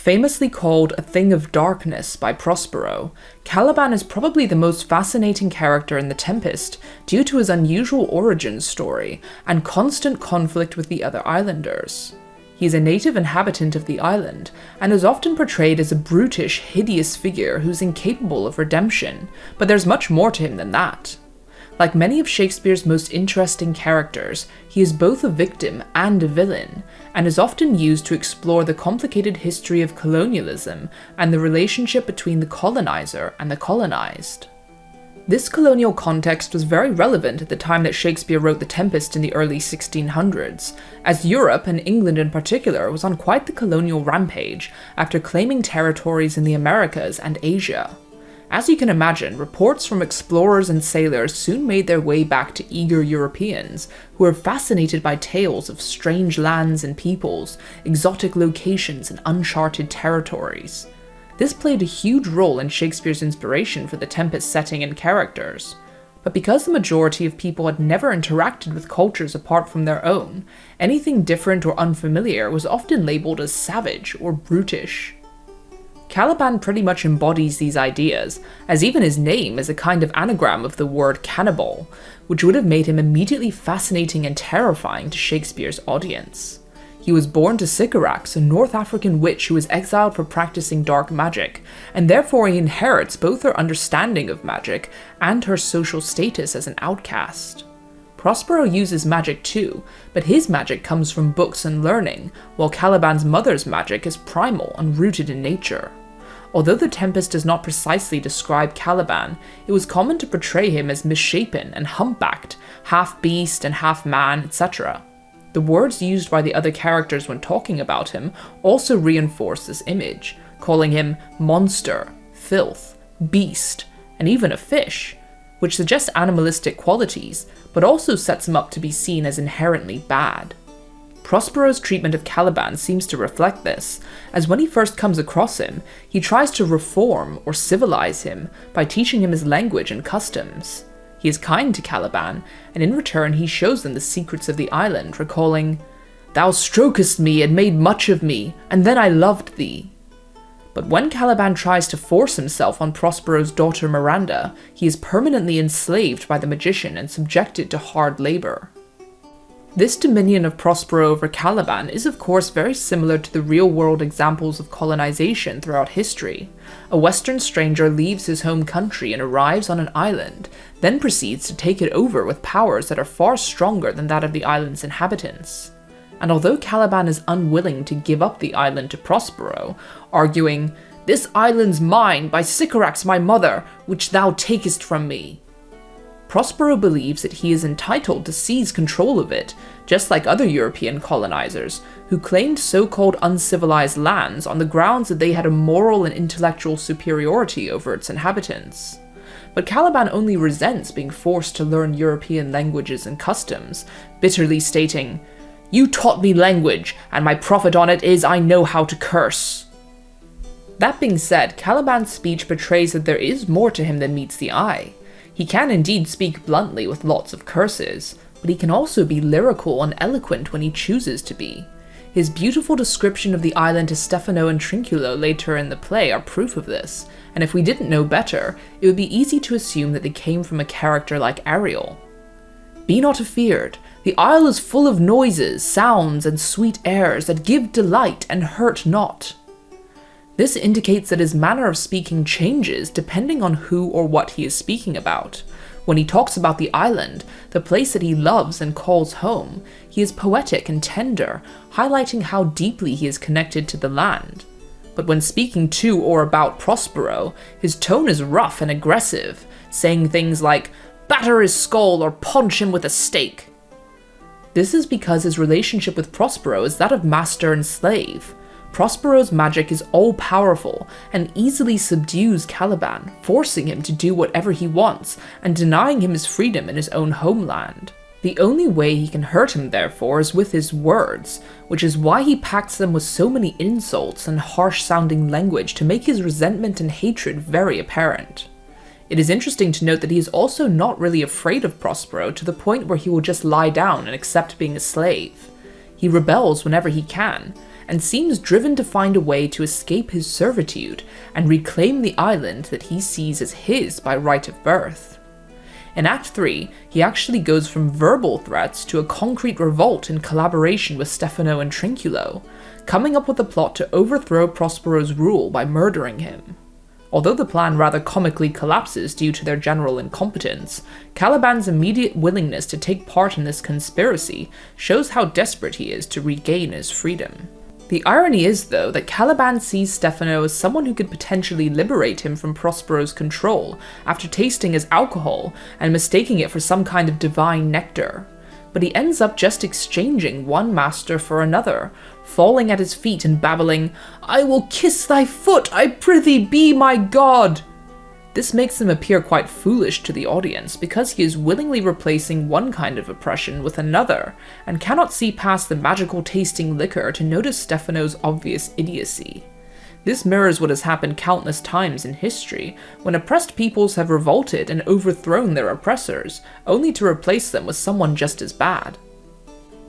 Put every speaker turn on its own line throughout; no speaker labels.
Famously called a thing of darkness by Prospero, Caliban is probably the most fascinating character in the Tempest due to his unusual origin story and constant conflict with the other islanders. He is a native inhabitant of the island and is often portrayed as a brutish, hideous figure who's incapable of redemption, but there's much more to him than that. Like many of Shakespeare's most interesting characters, he is both a victim and a villain, and is often used to explore the complicated history of colonialism and the relationship between the colonizer and the colonized. This colonial context was very relevant at the time that Shakespeare wrote The Tempest in the early 1600s, as Europe, and England in particular, was on quite the colonial rampage after claiming territories in the Americas and Asia. As you can imagine, reports from explorers and sailors soon made their way back to eager Europeans, who were fascinated by tales of strange lands and peoples, exotic locations, and uncharted territories. This played a huge role in Shakespeare's inspiration for the Tempest setting and characters. But because the majority of people had never interacted with cultures apart from their own, anything different or unfamiliar was often labeled as savage or brutish. Caliban pretty much embodies these ideas, as even his name is a kind of anagram of the word cannibal, which would have made him immediately fascinating and terrifying to Shakespeare's audience. He was born to Sycorax, a North African witch who was exiled for practicing dark magic, and therefore he inherits both her understanding of magic and her social status as an outcast. Prospero uses magic too, but his magic comes from books and learning, while Caliban's mother's magic is primal and rooted in nature. Although the Tempest does not precisely describe Caliban, it was common to portray him as misshapen and humpbacked, half beast and half man, etc. The words used by the other characters when talking about him also reinforce this image, calling him monster, filth, beast, and even a fish, which suggests animalistic qualities, but also sets him up to be seen as inherently bad. Prospero's treatment of Caliban seems to reflect this, as when he first comes across him, he tries to reform or civilize him by teaching him his language and customs. He is kind to Caliban, and in return he shows them the secrets of the island, recalling, "Thou strokest me and made much of me, and then I loved thee." But when Caliban tries to force himself on Prospero's daughter Miranda, he is permanently enslaved by the magician and subjected to hard labor. This dominion of Prospero over Caliban is of course very similar to the real-world examples of colonization throughout history. A Western stranger leaves his home country and arrives on an island, then proceeds to take it over with powers that are far stronger than that of the island's inhabitants. And although Caliban is unwilling to give up the island to Prospero, arguing, "This island's mine by Sycorax my mother, which thou takest from me," Prospero believes that he is entitled to seize control of it, just like other European colonizers, who claimed so-called uncivilized lands on the grounds that they had a moral and intellectual superiority over its inhabitants. But Caliban only resents being forced to learn European languages and customs, bitterly stating, "You taught me language, and my profit on it is I know how to curse." That being said, Caliban's speech portrays that there is more to him than meets the eye. He can indeed speak bluntly with lots of curses, but he can also be lyrical and eloquent when he chooses to be. His beautiful description of the island to Stephano and Trinculo later in the play are proof of this, and if we didn't know better, it would be easy to assume that they came from a character like Ariel. "Be not afeard, the isle is full of noises, sounds, and sweet airs that give delight and hurt not." This indicates that his manner of speaking changes depending on who or what he is speaking about. When he talks about the island, the place that he loves and calls home, he is poetic and tender, highlighting how deeply he is connected to the land. But when speaking to or about Prospero, his tone is rough and aggressive, saying things like, "Batter his skull or punch him with a stake." This is because his relationship with Prospero is that of master and slave. Prospero's magic is all-powerful and easily subdues Caliban, forcing him to do whatever he wants and denying him his freedom in his own homeland. The only way he can hurt him, therefore, is with his words, which is why he packs them with so many insults and harsh-sounding language to make his resentment and hatred very apparent. It is interesting to note that he is also not really afraid of Prospero to the point where he will just lie down and accept being a slave. He rebels whenever he can, and seems driven to find a way to escape his servitude and reclaim the island that he sees as his by right of birth. In Act 3, he actually goes from verbal threats to a concrete revolt in collaboration with Stephano and Trinculo, coming up with a plot to overthrow Prospero's rule by murdering him. Although the plan rather comically collapses due to their general incompetence, Caliban's immediate willingness to take part in this conspiracy shows how desperate he is to regain his freedom. The irony is, though, that Caliban sees Stephano as someone who could potentially liberate him from Prospero's control after tasting his alcohol and mistaking it for some kind of divine nectar. But he ends up just exchanging one master for another, falling at his feet and babbling, "I will kiss thy foot, I prithee be my god!" This makes him appear quite foolish to the audience because he is willingly replacing one kind of oppression with another, and cannot see past the magical tasting liquor to notice Stephano's obvious idiocy. This mirrors what has happened countless times in history, when oppressed peoples have revolted and overthrown their oppressors, only to replace them with someone just as bad.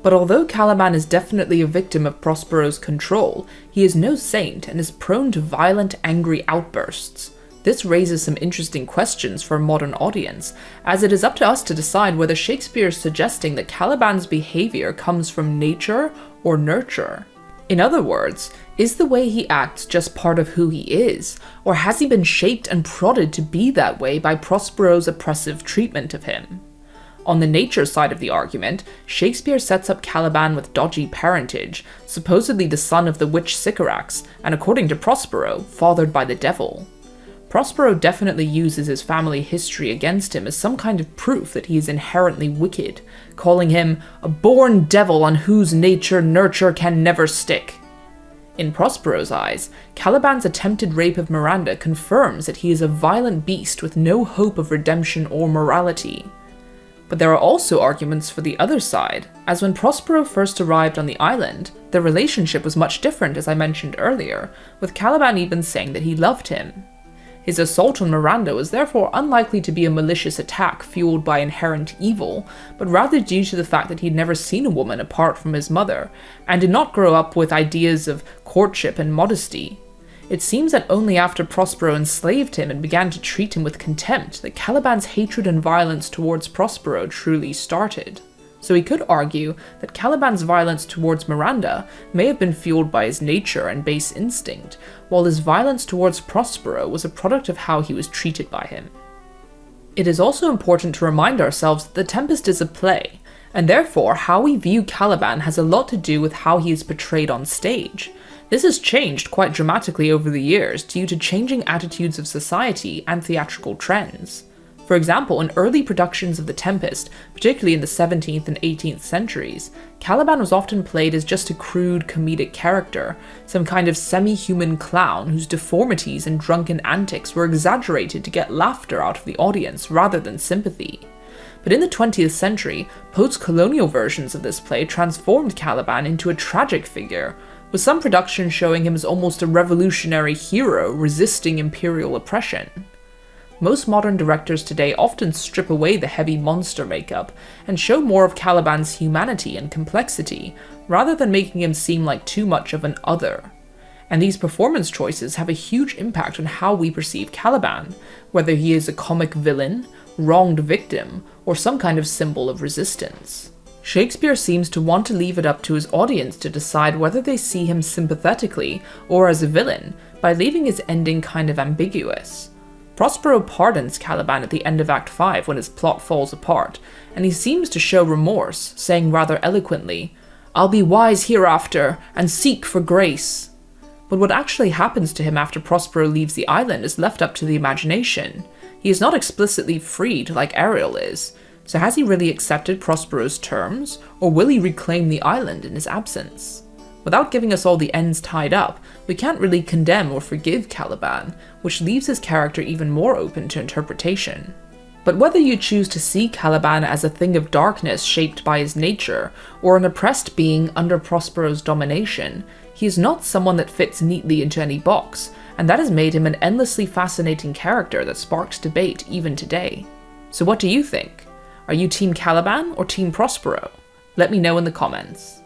But although Caliban is definitely a victim of Prospero's control, he is no saint and is prone to violent, angry outbursts. This raises some interesting questions for a modern audience, as it is up to us to decide whether Shakespeare is suggesting that Caliban's behavior comes from nature or nurture. In other words, is the way he acts just part of who he is, or has he been shaped and prodded to be that way by Prospero's oppressive treatment of him? On the nature side of the argument, Shakespeare sets up Caliban with dodgy parentage, supposedly the son of the witch Sycorax, and according to Prospero, fathered by the devil. Prospero definitely uses his family history against him as some kind of proof that he is inherently wicked, calling him a born devil on whose nature nurture can never stick. In Prospero's eyes, Caliban's attempted rape of Miranda confirms that he is a violent beast with no hope of redemption or morality. But there are also arguments for the other side, as when Prospero first arrived on the island, their relationship was much different, as I mentioned earlier, with Caliban even saying that he loved him. His assault on Miranda was therefore unlikely to be a malicious attack fueled by inherent evil, but rather due to the fact that he'd never seen a woman apart from his mother, and did not grow up with ideas of courtship and modesty. It seems that only after Prospero enslaved him and began to treat him with contempt that Caliban's hatred and violence towards Prospero truly started. So he could argue that Caliban's violence towards Miranda may have been fueled by his nature and base instinct, while his violence towards Prospero was a product of how he was treated by him. It is also important to remind ourselves that The Tempest is a play, and therefore how we view Caliban has a lot to do with how he is portrayed on stage. This has changed quite dramatically over the years due to changing attitudes of society and theatrical trends. For example, in early productions of The Tempest, particularly in the 17th and 18th centuries, Caliban was often played as just a crude comedic character, some kind of semi-human clown whose deformities and drunken antics were exaggerated to get laughter out of the audience rather than sympathy. But in the 20th century, post-colonial versions of this play transformed Caliban into a tragic figure, with some productions showing him as almost a revolutionary hero resisting imperial oppression. Most modern directors today often strip away the heavy monster makeup and show more of Caliban's humanity and complexity, rather than making him seem like too much of an other. And these performance choices have a huge impact on how we perceive Caliban, whether he is a comic villain, wronged victim, or some kind of symbol of resistance. Shakespeare seems to want to leave it up to his audience to decide whether they see him sympathetically or as a villain, by leaving his ending kind of ambiguous. Prospero pardons Caliban at the end of Act 5 when his plot falls apart, and he seems to show remorse, saying rather eloquently, "I'll be wise hereafter, and seek for grace." But what actually happens to him after Prospero leaves the island is left up to the imagination. He is not explicitly freed like Ariel is, so has he really accepted Prospero's terms, or will he reclaim the island in his absence? Without giving us all the ends tied up, we can't really condemn or forgive Caliban, which leaves his character even more open to interpretation. But whether you choose to see Caliban as a thing of darkness shaped by his nature, or an oppressed being under Prospero's domination, he is not someone that fits neatly into any box, and that has made him an endlessly fascinating character that sparks debate even today. So what do you think? Are you Team Caliban or Team Prospero? Let me know in the comments.